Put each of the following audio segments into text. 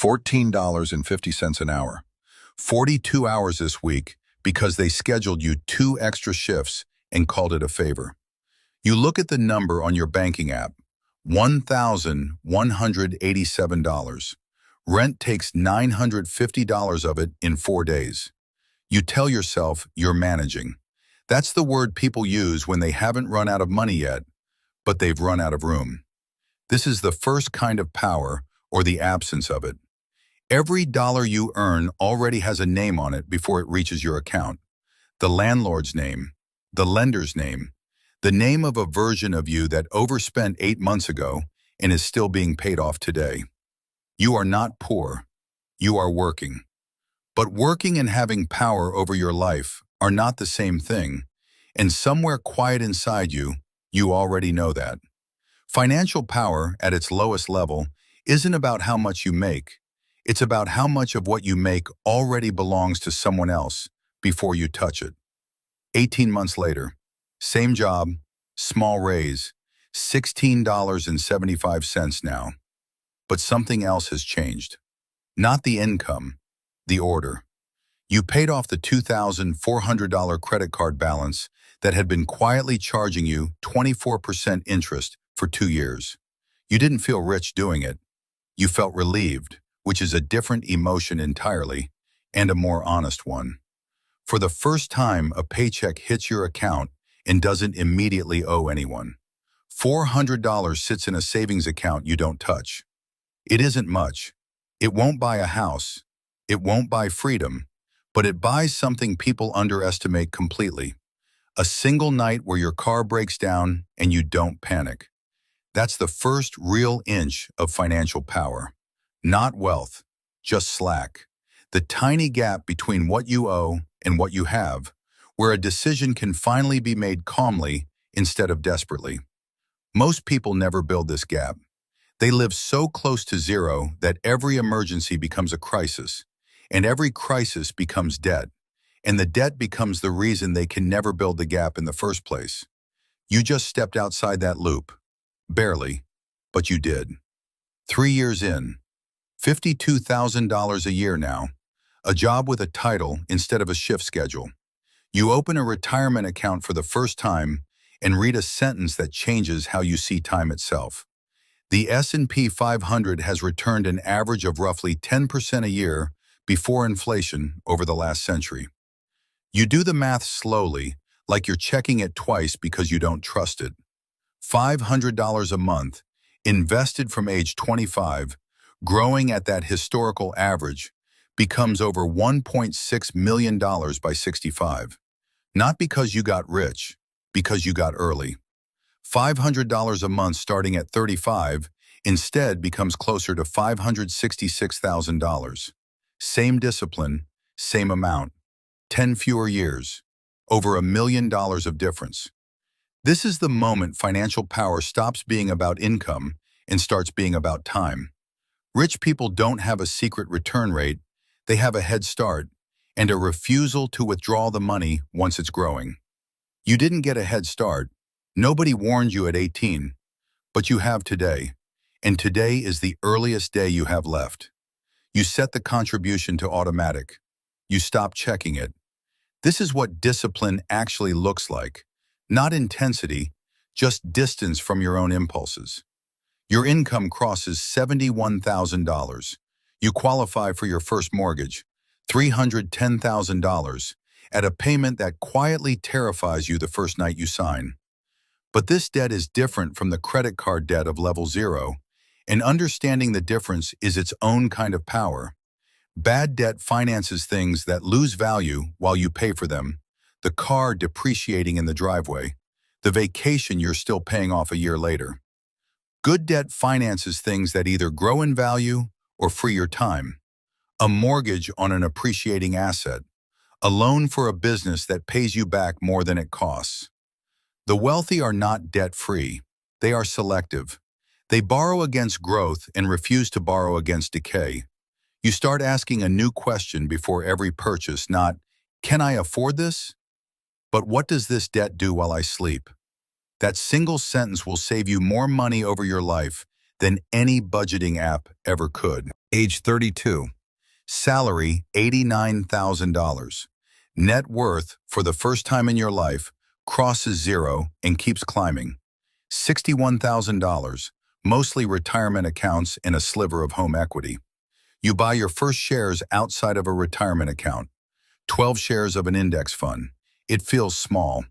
$14.50 an hour. 42 hours this week because they scheduled you 2 extra shifts and called it a favor. You look at the number on your banking app, $1,187. Rent takes $950 of it in 4 days. You tell yourself you're managing. That's the word people use when they haven't run out of money yet, but they've run out of room. This is the first kind of power, or the absence of it. Every dollar you earn already has a name on it before it reaches your account. The landlord's name, the lender's name, the name of a version of you that overspent 8 months ago and is still being paid off today. You are not poor. You are working. But working and having power over your life are not the same thing, and somewhere quiet inside you, you already know that. Financial power at its lowest level isn't about how much you make. It's about how much of what you make already belongs to someone else before you touch it. 18 months later, same job, small raise, $16.75 now. But something else has changed. Not the income, the order. You paid off the $2,400 credit card balance that had been quietly charging you 24% interest for 2 years. You didn't feel rich doing it. You felt relieved, which is a different emotion entirely, and a more honest one. For the first time, a paycheck hits your account and doesn't immediately owe anyone. $400 sits in a savings account you don't touch. It isn't much. It won't buy a house. It won't buy freedom, but it buys something people underestimate completely. A single night where your car breaks down and you don't panic. That's the first real inch of financial power. Not wealth, just slack. The tiny gap between what you owe and what you have, where a decision can finally be made calmly instead of desperately. Most people never build this gap. They live so close to zero that every emergency becomes a crisis, and every crisis becomes debt, and the debt becomes the reason they can never build the gap in the first place. You just stepped outside that loop. Barely, but you did. 3 years in, $52,000 a year now, a job with a title instead of a shift schedule. You open a retirement account for the first time and read a sentence that changes how you see time itself. The S&P 500 has returned an average of roughly 10% a year before inflation over the last century. You do the math slowly, like you're checking it twice because you don't trust it. $500 a month, invested from age 25, growing at that historical average, becomes over $1.6 million by 65. Not because you got rich, because you got early. $500 a month starting at 35 instead becomes closer to $566,000. Same discipline, same amount, 10 fewer years, over $1 million of difference. This is the moment financial power stops being about income and starts being about time. Rich people don't have a secret return rate, they have a head start and a refusal to withdraw the money once it's growing. You didn't get a head start. Nobody warned you at 18, but you have today, and today is the earliest day you have left. You set the contribution to automatic. You stop checking it. This is what discipline actually looks like. Not intensity, just distance from your own impulses. Your income crosses $71,000. You qualify for your first mortgage, $310,000, at a payment that quietly terrifies you the first night you sign. But this debt is different from the credit card debt of level 0, and understanding the difference is its own kind of power. Bad debt finances things that lose value while you pay for them. The car depreciating in the driveway, the vacation you're still paying off a year later. Good debt finances things that either grow in value or free your time. A mortgage on an appreciating asset. A loan for a business that pays you back more than it costs. The wealthy are not debt-free. They are selective. They borrow against growth and refuse to borrow against decay. You start asking a new question before every purchase, not, "Can I afford this?" But what does this debt do while I sleep? That single sentence will save you more money over your life than any budgeting app ever could. Age 32. Salary $89,000. Net worth, for the first time in your life, crosses zero and keeps climbing. $61,000, mostly retirement accounts and a sliver of home equity. You buy your first shares outside of a retirement account, 12 shares of an index fund. It feels small.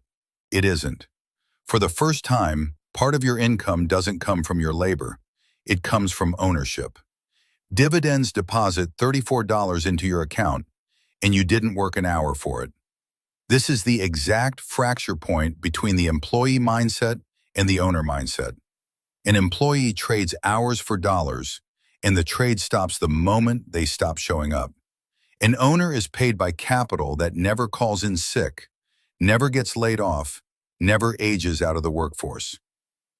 It isn't. For the first time, part of your income doesn't come from your labor. It comes from ownership. Dividends deposit $34 into your account, and you didn't work an hour for it. This is the exact fracture point between the employee mindset and the owner mindset. An employee trades hours for dollars, and the trade stops the moment they stop showing up. An owner is paid by capital that never calls in sick, never gets laid off, never ages out of the workforce.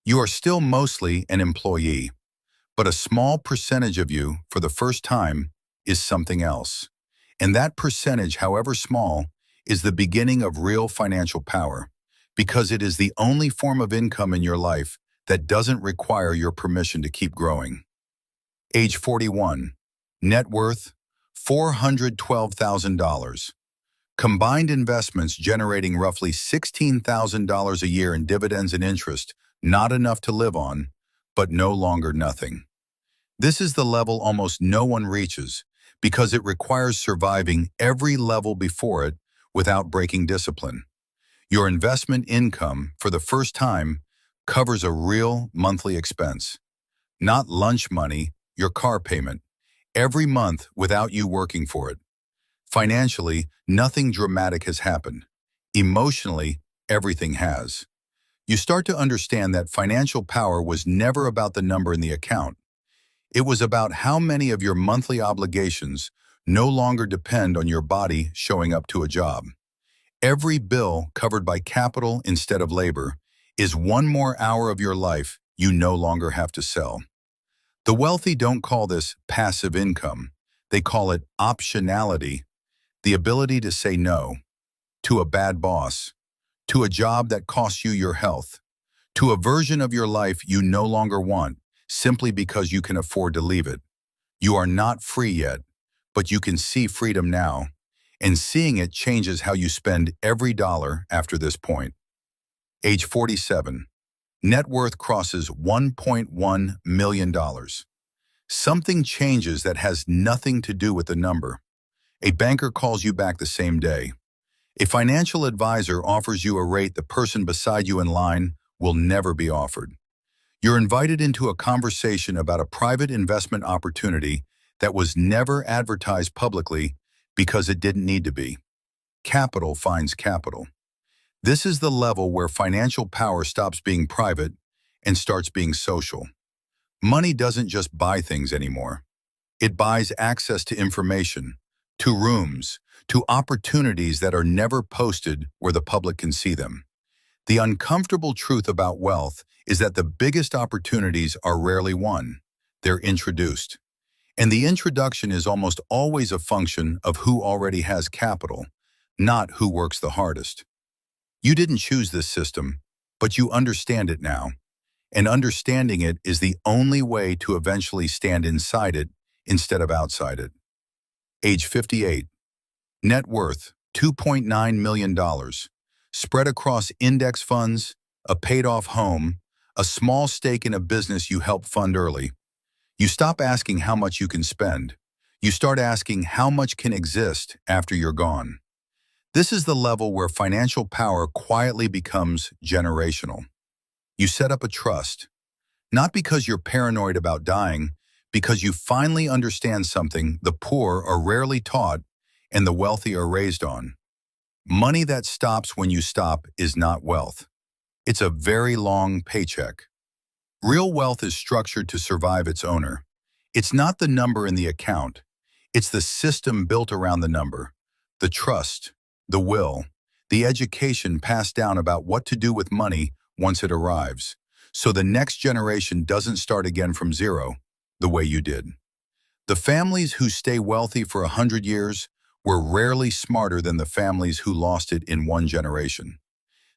You are still mostly an employee, but a small percentage of you, for the first time, is something else. And that percentage, however small, is the beginning of real financial power, because it is the only form of income in your life that doesn't require your permission to keep growing. Age 41. Net worth, $412,000. Combined investments generating roughly $16,000 a year in dividends and interest, not enough to live on, but no longer nothing. This is the level almost no one reaches because it requires surviving every level before it without breaking discipline. Your investment income, for the first time, covers a real monthly expense. Not lunch money, your car payment, every month without you working for it. Financially, nothing dramatic has happened. Emotionally, everything has. You start to understand that financial power was never about the number in the account. It was about how many of your monthly obligations no longer depend on your body showing up to a job. Every bill covered by capital instead of labor is one more hour of your life you no longer have to sell. The wealthy don't call this passive income. They call it optionality, the ability to say no to a bad boss, to a job that costs you your health, to a version of your life you no longer want simply because you can afford to leave it. You are not free yet, but you can see freedom now, and seeing it changes how you spend every dollar after this point. Age 47. Net worth crosses $1.1 million. Something changes that has nothing to do with the number. A banker calls you back the same day. A financial advisor offers you a rate the person beside you in line will never be offered. You're invited into a conversation about a private investment opportunity that was never advertised publicly because it didn't need to be. Capital finds capital. This is the level where financial power stops being private and starts being social. Money doesn't just buy things anymore. It buys access to information, to rooms, to opportunities that are never posted where the public can see them. The uncomfortable truth about wealth is that the biggest opportunities are rarely won. They're introduced. And the introduction is almost always a function of who already has capital, not who works the hardest. You didn't choose this system, but you understand it now. And understanding it is the only way to eventually stand inside it instead of outside it. Age 58. Net worth, $2.9 million. Spread across index funds, a paid-off home, a small stake in a business you helped fund early. You stop asking how much you can spend. You start asking how much can exist after you're gone. This is the level where financial power quietly becomes generational. You set up a trust, not because you're paranoid about dying, because you finally understand something the poor are rarely taught and the wealthy are raised on. Money that stops when you stop is not wealth. It's a very long paycheck. Real wealth is structured to survive its owner. It's not the number in the account. It's the system built around the number, the trust, the will, the education passed down about what to do with money once it arrives, so the next generation doesn't start again from zero the way you did. The families who stay wealthy for 100 years were rarely smarter than the families who lost it in one generation.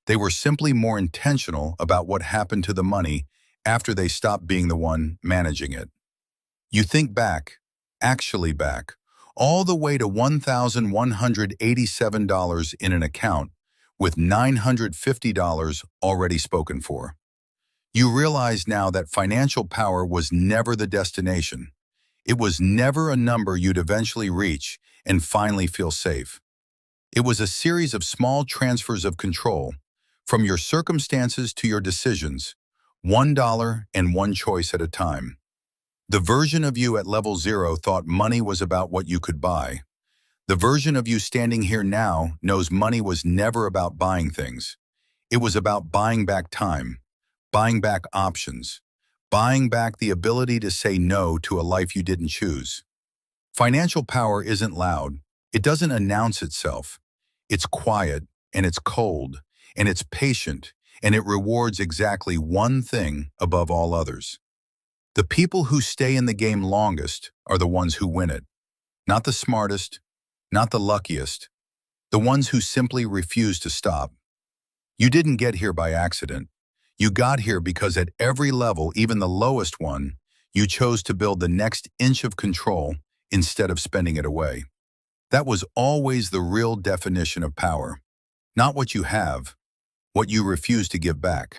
They were simply more intentional about what happened to the money after they stopped being the one managing it. You think back, actually back, all the way to $1,187 in an account with $950 already spoken for. You realize now that financial power was never the destination. It was never a number you'd eventually reach and finally feel safe. It was a series of small transfers of control, from your circumstances to your decisions, $1 and one choice at a time. The version of you at level 0 thought money was about what you could buy. The version of you standing here now knows money was never about buying things. It was about buying back time, buying back options, buying back the ability to say no to a life you didn't choose. Financial power isn't loud. It doesn't announce itself. It's quiet, and it's cold, and it's patient, and it rewards exactly one thing above all others. The people who stay in the game longest are the ones who win it. Not the smartest, not the luckiest, the ones who simply refuse to stop. You didn't get here by accident. You got here because at every level, even the lowest one, you chose to build the next inch of control instead of spending it away. That was always the real definition of power. Not what you have, what you refuse to give back.